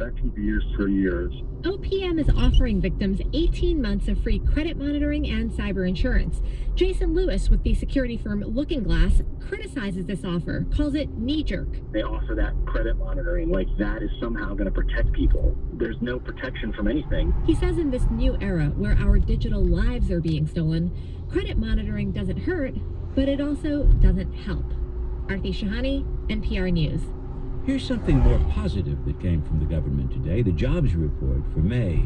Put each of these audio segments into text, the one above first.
that can be used for years. OPM is offering victims 18 months of free credit monitoring and cyber insurance. Jason Lewis with the security firm Looking Glass criticizes this offer, calls it knee-jerk. They offer that credit monitoring like that is somehow going to protect people. There's no protection from anything. He says in this new era where our digital lives are being stolen, credit monitoring doesn't hurt, but it also doesn't help. Arti Shahani, NPR News. Here's something more positive that came from the government today, the jobs report for May.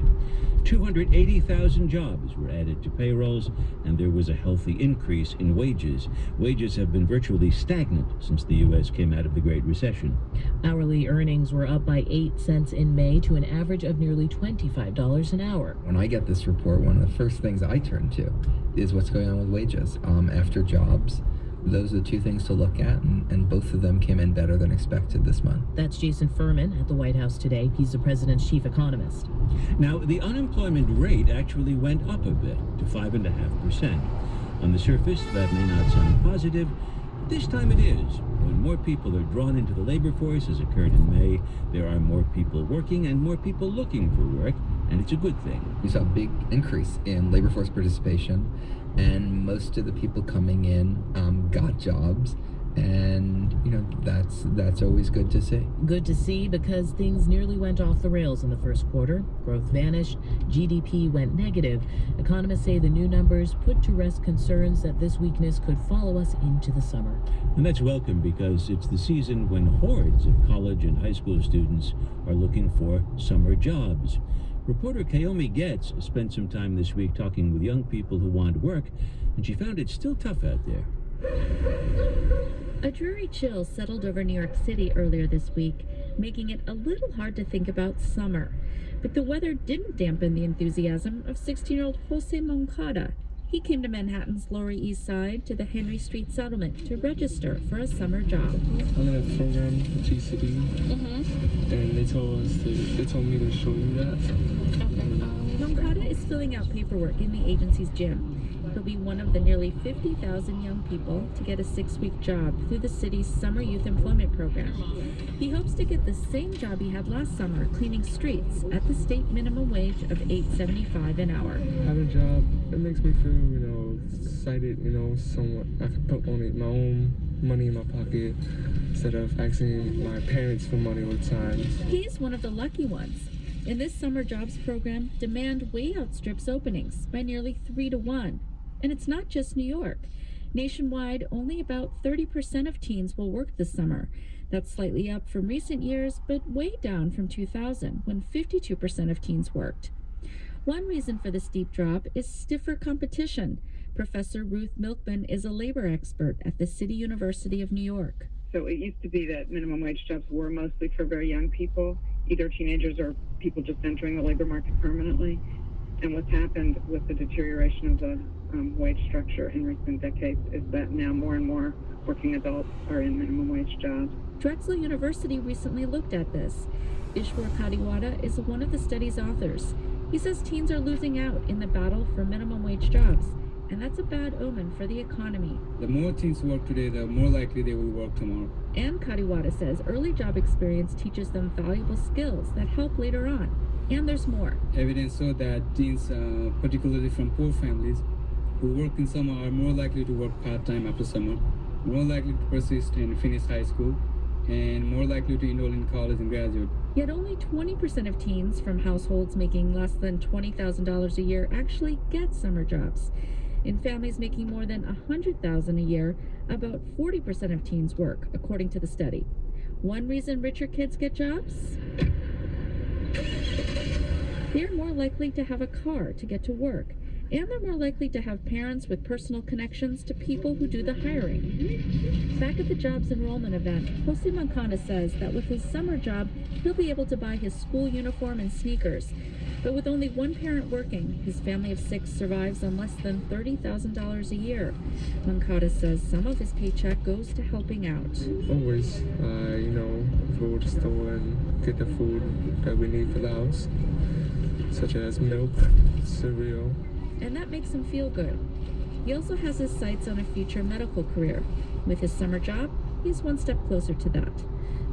280,000 jobs were added to payrolls, and there was a healthy increase in wages. Wages have been virtually stagnant since the U.S. came out of the Great Recession. Hourly earnings were up by 8 cents in May to an average of nearly $25 an hour. When I get this report, one of the first things I turn to is what's going on with wages. After jobs, those are the two things to look at, and both of them came in better than expected this month. That's Jason Furman at the White House today. He's the president's chief economist. Now, the unemployment rate actually went up a bit to 5.5%. On the surface, that may not sound positive. This time it is. When more people are drawn into the labor force, as occurred in May, there are more people working and more people looking for work, and it's a good thing. We saw a big increase in labor force participation, and most of the people coming in got jobs, and that's always good to see. Good to see because things nearly went off the rails in the first quarter. Growth vanished, GDP went negative. Economists say the new numbers put to rest concerns that this weakness could follow us into the summer. And that's welcome because it's the season when hordes of college and high school students are looking for summer jobs. Reporter Kaomi Getz spent some time this week talking with young people who want work, and she found it still tough out there. A dreary chill settled over New York City earlier this week, making it a little hard to think about summer. But the weather didn't dampen the enthusiasm of 16-year-old Jose Moncada. He came to Manhattan's Lower East Side to the Henry Street settlement to register for a summer job. I'm in a program with GCD, and they told me to show you that. Moncada is filling out paperwork in the agency's gym. He'll be one of the nearly 50,000 young people to get a 6-week job through the city's Summer Youth Employment Program. He hopes to get the same job he had last summer, cleaning streets, at the state minimum wage of $8.75 an hour. Having a job, it makes me feel, excited, somewhat. I can put my own money in my pocket instead of asking my parents for money all the time. He's one of the lucky ones. In this summer jobs program, demand way outstrips openings by nearly 3 to 1. And it's not just New York. Nationwide, only about 30% of teens will work this summer. That's slightly up from recent years, but way down from 2000, when 52% of teens worked. One reason for the steep drop is stiffer competition. Professor Ruth Milkman is a labor expert at the City University of New York. So it used to be that minimum wage jobs were mostly for very young people, either teenagers or people just entering the labor market permanently. And what's happened with the deterioration of the wage structure in recent decades is that now more and more working adults are in minimum wage jobs. Drexel University recently looked at this. Ishwar Kadiwada is one of the study's authors. He says teens are losing out in the battle for minimum wage jobs, and that's a bad omen for the economy. The more teens work today, the more likely they will work tomorrow. And Kadiwada says early job experience teaches them valuable skills that help later on. And there's more. Evidence shows that teens, particularly from poor families, who work in summer are more likely to work part-time after summer, more likely to persist and finish high school, and more likely to enroll in college and graduate. Yet only 20% of teens from households making less than $20,000 a year actually get summer jobs. In families making more than $100,000 a year, about 40% of teens work, according to the study. One reason richer kids get jobs? They're more likely to have a car to get to work, and they're more likely to have parents with personal connections to people who do the hiring. Back at the jobs enrollment event, Jose Moncada says that with his summer job, he'll be able to buy his school uniform and sneakers. But with only one parent working, his family of 6 survives on less than $30,000 a year. Moncada says some of his paycheck goes to helping out. Always, go to the store and get the food that we need for the house, such as milk, cereal. And that makes him feel good. He also has his sights on a future medical career. With his summer job, he's one step closer to that.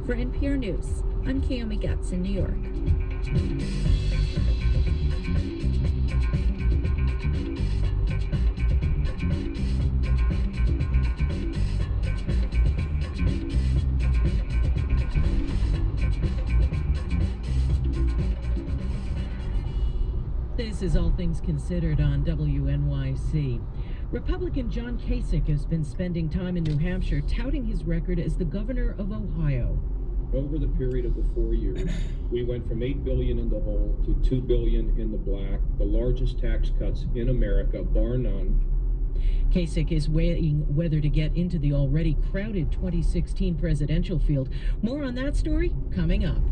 For NPR News, I'm Kaomi Getz in New York. This is All Things Considered on WNYC. Republican John Kasich has been spending time in New Hampshire touting his record as the governor of Ohio. Over the period of the 4 years, we went from $8 billion in the hole to $2 billion in the black, the largest tax cuts in America, bar none. Kasich is weighing whether to get into the already crowded 2016 presidential field. More on that story coming up.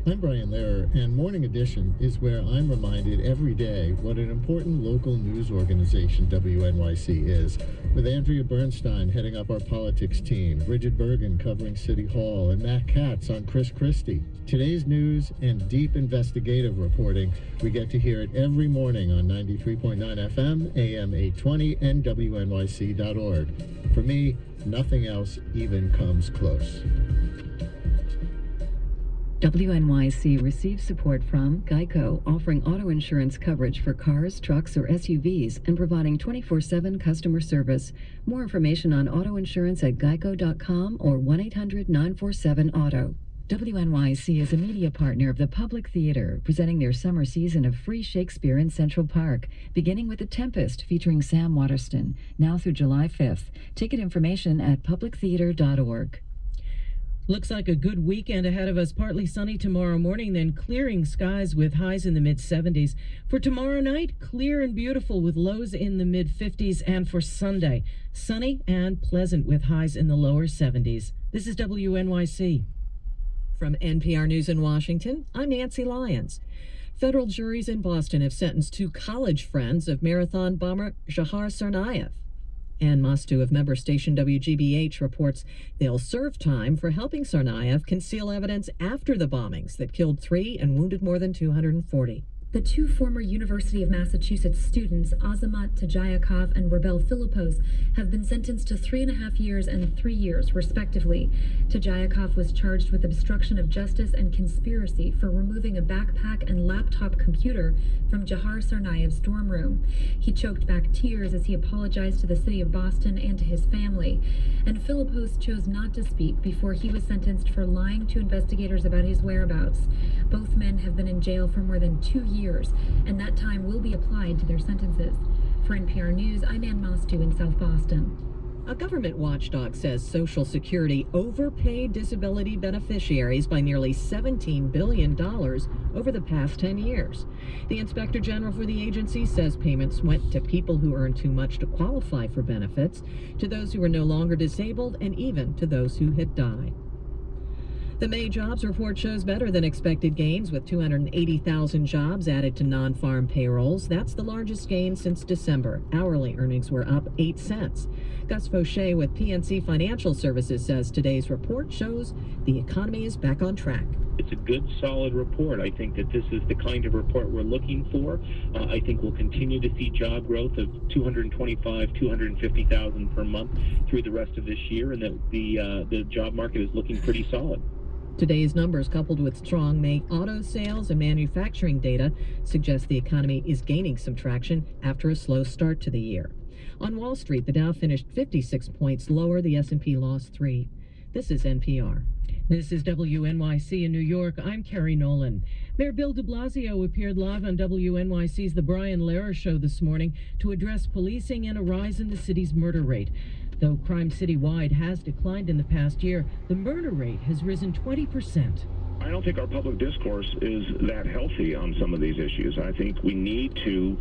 I'm Brian Lehrer, and Morning Edition is where I'm reminded every day what an important local news organization WNYC is. With Andrea Bernstein heading up our politics team, Bridget Bergen covering City Hall, and Matt Katz on Chris Christie. Today's news and deep investigative reporting, we get to hear it every morning on 93.9 FM, AM 820, and WNYC.org. For me, nothing else even comes close. WNYC receives support from Geico, offering auto insurance coverage for cars, trucks, or SUVs, and providing 24/7 customer service. More information on auto insurance at geico.com or 1-800-947-AUTO. WNYC is a media partner of the Public Theater, presenting their summer season of free Shakespeare in Central Park, beginning with The Tempest, featuring Sam Waterston, now through July 5th. Ticket information at publictheater.org. Looks like a good weekend ahead of us. Partly sunny tomorrow morning, then clearing skies with highs in the mid-70s. For tomorrow night, clear and beautiful with lows in the mid-50s. And for Sunday, sunny and pleasant with highs in the lower 70s. This is WNYC. From NPR News in Washington, I'm Nancy Lyons. Federal juries in Boston have sentenced 2 college friends of marathon bomber Dzhokhar Tsarnaev. Ann Mostu of member station WGBH reports they'll serve time for helping Tsarnaev conceal evidence after the bombings that killed 3 and wounded more than 240. The 2 former University of Massachusetts students, Azamat Tajayakov and Rebel Philippos, have been sentenced to 3.5 years and 3 years, respectively. Tajayakov was charged with obstruction of justice and conspiracy for removing a backpack and laptop computer from Dzhokhar Tsarnaev's dorm room. He choked back tears as he apologized to the city of Boston and to his family. And Philippos chose not to speak before he was sentenced for lying to investigators about his whereabouts. Both men have been in jail for more than 2 years, and that time will be applied to their sentences. For NPR News, I'm Ann Mostu in South Boston. A government watchdog says Social Security overpaid disability beneficiaries by nearly $17 billion over the past 10 years. The Inspector General for the agency says payments went to people who earned too much to qualify for benefits, to those who were no longer disabled, and even to those who had died. The May jobs report shows better than expected gains, with 280,000 jobs added to non-farm payrolls. That's the largest gain since December. Hourly earnings were up 8 cents. Gus Fauché with PNC Financial Services says today's report shows the economy is back on track. It's a good, solid report. I think that this is the kind of report we're looking for. I think we'll continue to see job growth of 250,000 per month through the rest of this year, and that the job market is looking pretty solid. Today's numbers, coupled with strong May auto sales and manufacturing data, suggest the economy is gaining some traction after a slow start to the year. On Wall Street, the Dow finished 56 points lower. The S&P lost 3. This is NPR. This is WNYC in New York. I'm Carrie Nolan. Mayor Bill de Blasio appeared live on WNYC's The Brian Lehrer Show this morning to address policing and a rise in the city's murder rate. Though crime citywide has declined in the past year, the murder rate has risen 20%. I don't think our public discourse is that healthy on some of these issues. I think we need to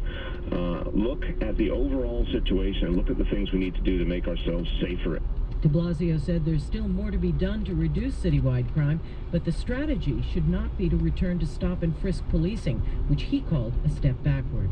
look at the overall situation and look at the things we need to do to make ourselves safer. De Blasio said there's still more to be done to reduce citywide crime, but the strategy should not be to return to stop and frisk policing, which he called a step backward.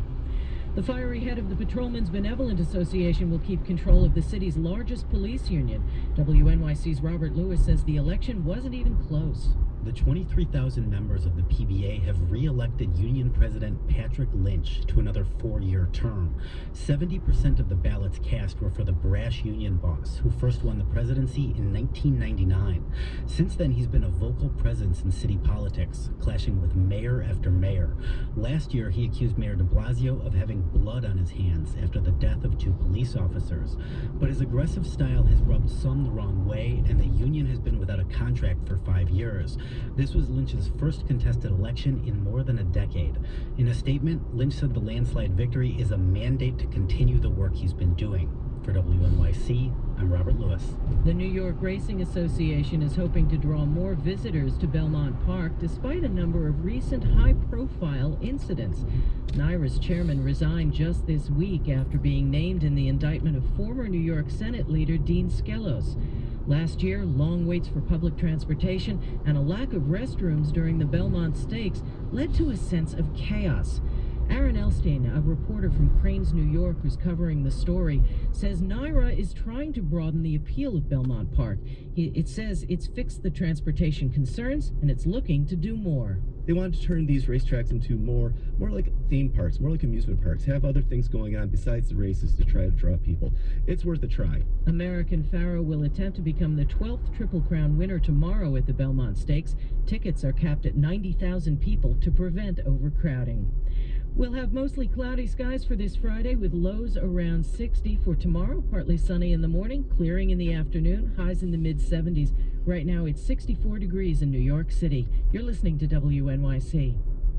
The fiery head of the Patrolmen's Benevolent Association will keep control of the city's largest police union. WNYC's Robert Lewis says the election wasn't even close. the 23,000 members of the PBA have re-elected Union President Patrick Lynch to another 4-year term. 70% of the ballots cast were for the brash union boss, who first won the presidency in 1999. Since then, he's been a vocal presence in city politics, clashing with mayor after mayor. Last year, he accused Mayor de Blasio of having blood on his hands after the death of 2 police officers. But his aggressive style has rubbed some the wrong way, and the union has been without a contract for 5 years. This was Lynch's first contested election in more than a decade. In a statement, Lynch said the landslide victory is a mandate to continue the work he's been doing. For WNYC, I'm Robert Lewis. The New York Racing Association is hoping to draw more visitors to Belmont Park despite a number of recent high-profile incidents. NYRA's chairman resigned just this week after being named in the indictment of former New York Senate leader Dean Skelos. Last year, long waits for public transportation and a lack of restrooms during the Belmont Stakes led to a sense of chaos. Aaron Elstein, a reporter from Cranes, New York, who's covering the story, says NYRA is trying to broaden the appeal of Belmont Park. It says it's fixed the transportation concerns and it's looking to do more. They wanted to turn these racetracks into more like theme parks, more like amusement parks, have other things going on besides the races to try to draw people. It's worth a try. American Pharoah will attempt to become the 12th Triple Crown winner tomorrow at the Belmont Stakes. Tickets are capped at 90,000 people to prevent overcrowding. We'll have mostly cloudy skies for this Friday with lows around 60 for tomorrow. Partly sunny in the morning, clearing in the afternoon, highs in the mid-70s. Right now it's 64 degrees in New York City. You're listening to WNYC.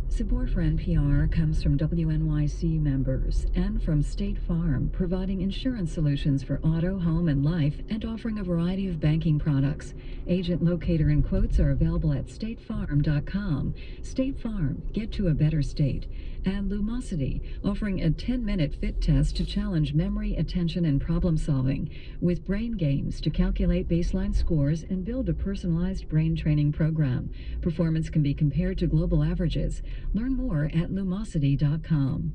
Support for NPR comes from WNYC members and from State Farm, providing insurance solutions for auto, home, and life, and offering a variety of banking products. Agent locator and quotes are available at statefarm.com. State Farm, get to a better state. And Lumosity, offering a 10-minute fit test to challenge memory, attention, and problem solving, with brain games to calculate baseline scores and build a personalized brain training program. Performance can be compared to global averages. Learn more at lumosity.com.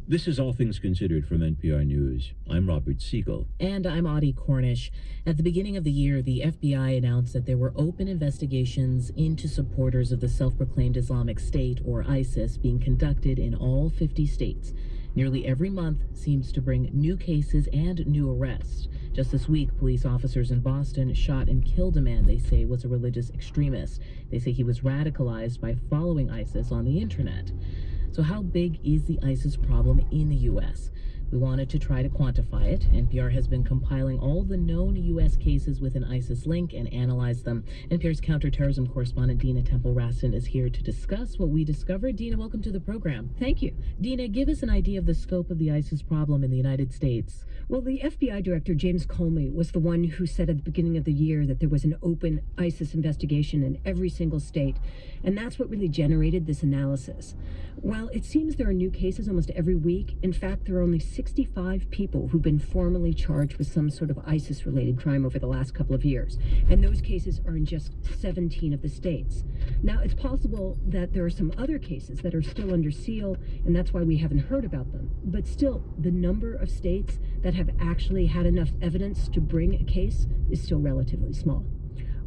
This is All Things Considered from NPR News. I'm Robert Siegel. And I'm Audie Cornish. At the beginning of the year, the FBI announced that there were open investigations into supporters of the self-proclaimed Islamic State, or ISIS, being conducted in all 50 states. Nearly every month seems to bring new cases and new arrests. Just this week, police officers in Boston shot and killed a man they say was a religious extremist. They say he was radicalized by following ISIS on the internet. So how big is the ISIS problem in the U.S.? We wanted to try to quantify it. NPR has been compiling all the known U.S. cases with an ISIS link and analyze them. NPR's counterterrorism correspondent Dina Temple-Raston is here to discuss what we discovered. Dina, welcome to the program. Thank you. Dina, give us an idea of the scope of the ISIS problem in the United States. Well, the FBI director, James Comey, was the one who said at the beginning of the year that there was an open ISIS investigation in every single state. And that's what really generated this analysis. While it seems there are new cases almost every week, in fact, there are only 65 people who've been formally charged with some sort of ISIS-related crime over the last couple of years. And those cases are in just 17 of the states. Now, it's possible that there are some other cases that are still under seal, and that's why we haven't heard about them. But still, the number of states that have actually had enough evidence to bring a case is still relatively small.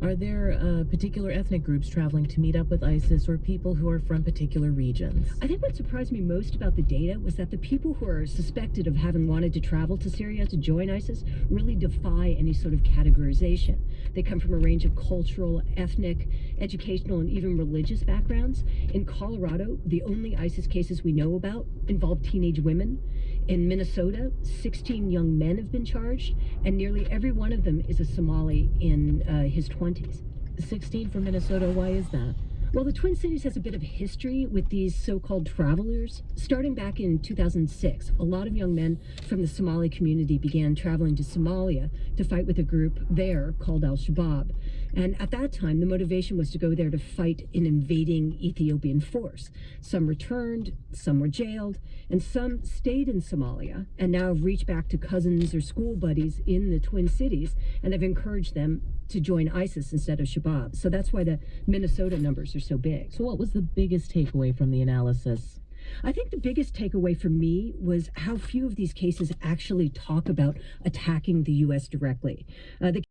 Are there particular ethnic groups traveling to meet up with ISIS, or people who are from particular regions? I think what surprised me most about the data was that the people who are suspected of having wanted to travel to Syria to join ISIS really defy any sort of categorization. They come from a range of cultural, ethnic, educational, and even religious backgrounds. In Colorado, the only ISIS cases we know about involve teenage women. In Minnesota, 16 young men have been charged, and nearly every one of them is a Somali in his 20s. 16 from Minnesota, why is that? Well, the Twin Cities has a bit of history with these so-called travelers. Starting back in 2006, a lot of young men from the Somali community began traveling to Somalia to fight with a group there called Al-Shabaab. And at that time, the motivation was to go there to fight an invading Ethiopian force. Some returned, some were jailed, and some stayed in Somalia and now have reached back to cousins or school buddies in the Twin Cities and have encouraged them to join ISIS instead of Shabaab. So that's why the Minnesota numbers are so big. So what was the biggest takeaway from the analysis? I think the biggest takeaway for me was how few of these cases actually talk about attacking the U.S. directly. The